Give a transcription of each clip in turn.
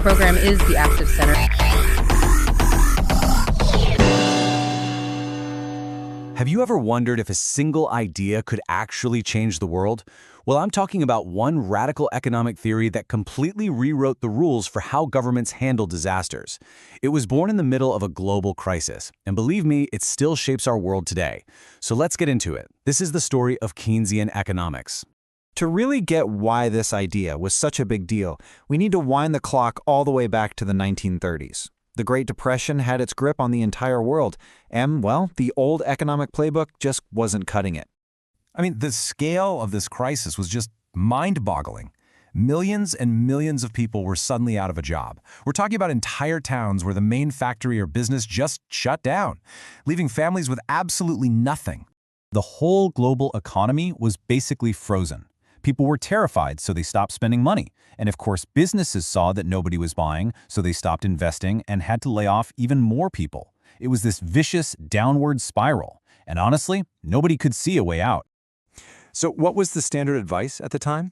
program is the Active Center. Have you ever wondered if a single idea could actually change the world? Well, I'm talking about one radical economic theory that completely rewrote the rules for how governments handle disasters. It was born in the middle of a global crisis, and believe me, it still shapes our world today. So let's get into it. This is the story of Keynesian economics. To really get why this idea was such a big deal, we need to wind the clock all the way back to the 1930s. The Great Depression had its grip on the entire world, and, well, the old economic playbook just wasn't cutting it. I mean, the scale of this crisis was just mind-boggling. Millions and millions of people were suddenly out of a job. We're talking about entire towns where the main factory or business just shut down, leaving families with absolutely nothing. The whole global economy was basically frozen. People were terrified, so they stopped spending money. And of course, businesses saw that nobody was buying, so they stopped investing and had to lay off even more people. It was this vicious downward spiral. And honestly, nobody could see a way out. So what was the standard advice at the time?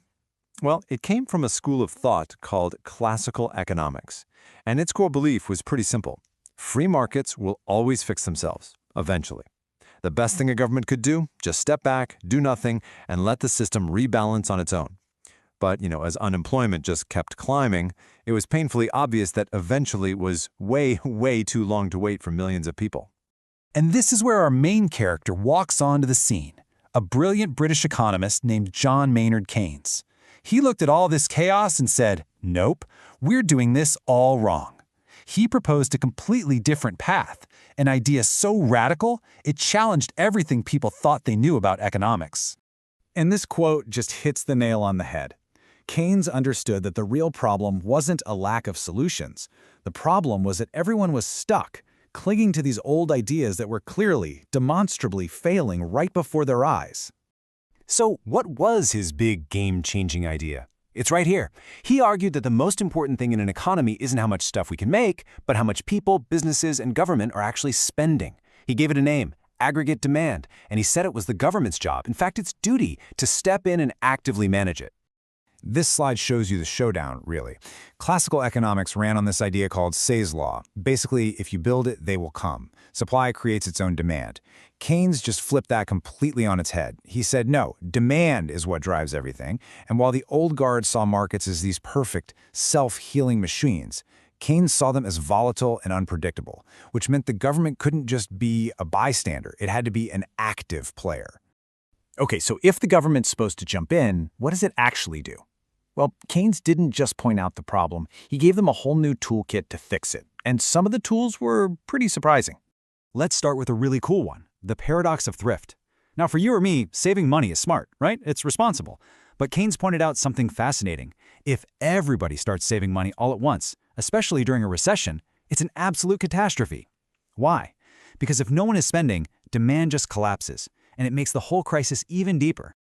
Well, it came from a school of thought called classical economics. And its core belief was pretty simple. Free markets will always fix themselves, eventually. The best thing a government could do, just step back, do nothing, and let the system rebalance on its own. But, as unemployment just kept climbing, it was painfully obvious that eventually it was way, way too long to wait for millions of people. And this is where our main character walks onto the scene, a brilliant British economist named John Maynard Keynes. He looked at all this chaos and said, nope, we're doing this all wrong. He proposed a completely different path, an idea so radical, it challenged everything people thought they knew about economics. And this quote just hits the nail on the head. Keynes understood that the real problem wasn't a lack of solutions. The problem was that everyone was stuck, clinging to these old ideas that were clearly, demonstrably failing right before their eyes. So what was his big game-changing idea? It's right here. He argued that the most important thing in an economy isn't how much stuff we can make, but how much people, businesses, and government are actually spending. He gave it a name, aggregate demand, and he said it was the government's job, in fact its duty, to step in and actively manage it. This slide shows you the showdown, really. Classical economics ran on this idea called Say's law. Basically, if you build it, they will come. Supply creates its own demand. Keynes just flipped that completely on its head. He said, no, demand is what drives everything. And while the old guard saw markets as these perfect, self-healing machines, Keynes saw them as volatile and unpredictable, which meant the government couldn't just be a bystander. It had to be an active player. Okay, so if the government's supposed to jump in, what does it actually do? Well, Keynes didn't just point out the problem. He gave them a whole new toolkit to fix it. And some of the tools were pretty surprising. Let's start with a really cool one, the paradox of thrift. Now, for you or me, saving money is smart, right? It's responsible. But Keynes pointed out something fascinating. If everybody starts saving money all at once, especially during a recession, it's an absolute catastrophe. Why? Because if no one is spending, demand just collapses, and it makes the whole crisis even deeper.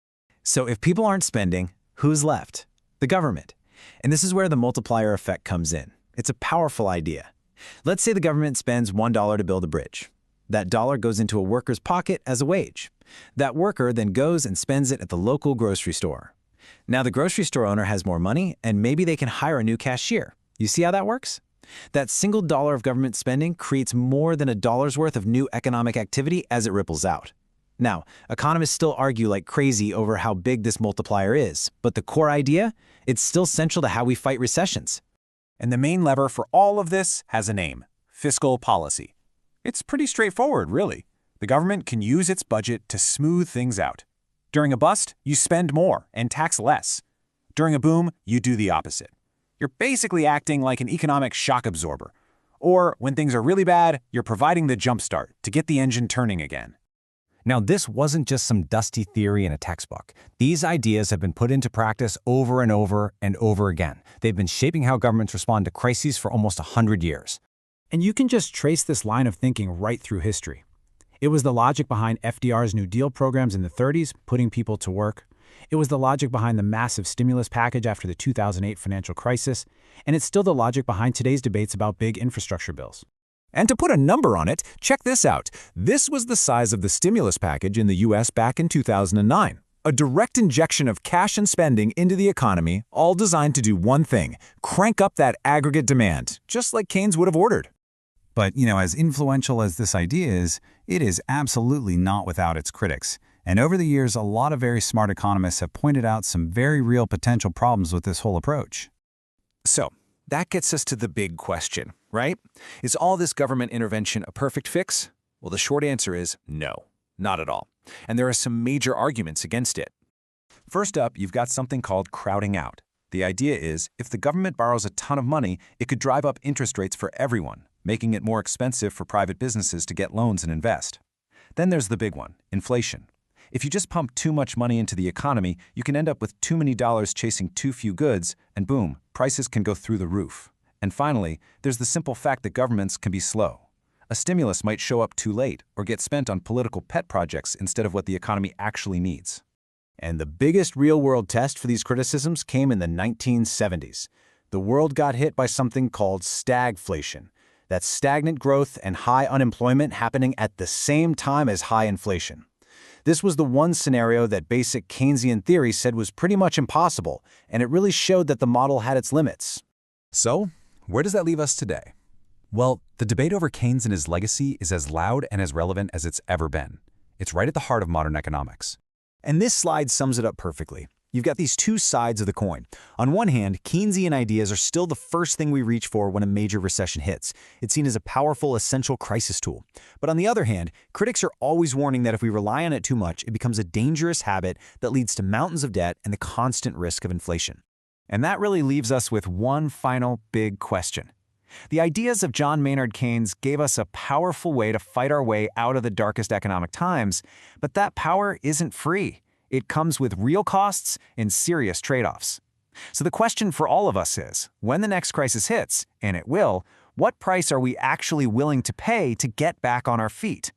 So if people aren't spending, who's left? The government. And this is where the multiplier effect comes in. It's a powerful idea. Let's say the government spends $1 to build a bridge. That dollar goes into a worker's pocket as a wage. That worker then goes and spends it at the local grocery store. Now the grocery store owner has more money, and maybe they can hire a new cashier. You see how that works? That single dollar of government spending creates more than $1's worth of new economic activity as it ripples out. Now, economists still argue like crazy over how big this multiplier is, but the core idea, it's still central to how we fight recessions. And the main lever for all of this has a name, fiscal policy. It's pretty straightforward, really. The government can use its budget to smooth things out. During a bust, you spend more and tax less. During a boom, you do the opposite. You're basically acting like an economic shock absorber. Or when things are really bad, you're providing the jump start to get the engine turning again. Now, this wasn't just some dusty theory in a textbook. These ideas have been put into practice over and over and over again. They've been shaping how governments respond to crises for almost 100 years. And you can just trace this line of thinking right through history. It was the logic behind FDR's New Deal programs in the 30s, putting people to work. It was the logic behind the massive stimulus package after the 2008 financial crisis. And it's still the logic behind today's debates about big infrastructure bills. And to put a number on it, check this out. This was the size of the stimulus package in the U.S. back in 2009. A direct injection of cash and spending into the economy, all designed to do one thing: crank up that aggregate demand, just like Keynes would have ordered. But, as influential as this idea is, it is absolutely not without its critics. And over the years, a lot of very smart economists have pointed out some very real potential problems with this whole approach. So, that gets us to the big question, right? Is all this government intervention a perfect fix? Well, the short answer is no, not at all. And there are some major arguments against it. First up, you've got something called crowding out. The idea is, if the government borrows a ton of money, it could drive up interest rates for everyone, making it more expensive for private businesses to get loans and invest. Then there's the big one, inflation. If you just pump too much money into the economy, you can end up with too many dollars chasing too few goods, and boom, prices can go through the roof. And finally, there's the simple fact that governments can be slow. A stimulus might show up too late or get spent on political pet projects instead of what the economy actually needs. And the biggest real-world test for these criticisms came in the 1970s. The world got hit by something called stagflation. That's stagnant growth and high unemployment happening at the same time as high inflation. This was the one scenario that basic Keynesian theory said was pretty much impossible, and it really showed that the model had its limits. So, where does that leave us today? Well, the debate over Keynes and his legacy is as loud and as relevant as it's ever been. It's right at the heart of modern economics. And this slide sums it up perfectly. You've got these two sides of the coin. On one hand, Keynesian ideas are still the first thing we reach for when a major recession hits. It's seen as a powerful, essential crisis tool. But on the other hand, critics are always warning that if we rely on it too much, it becomes a dangerous habit that leads to mountains of debt and the constant risk of inflation. And that really leaves us with one final big question. The ideas of John Maynard Keynes gave us a powerful way to fight our way out of the darkest economic times, but that power isn't free. It comes with real costs and serious trade-offs. So the question for all of us is, when the next crisis hits, and it will, what price are we actually willing to pay to get back on our feet?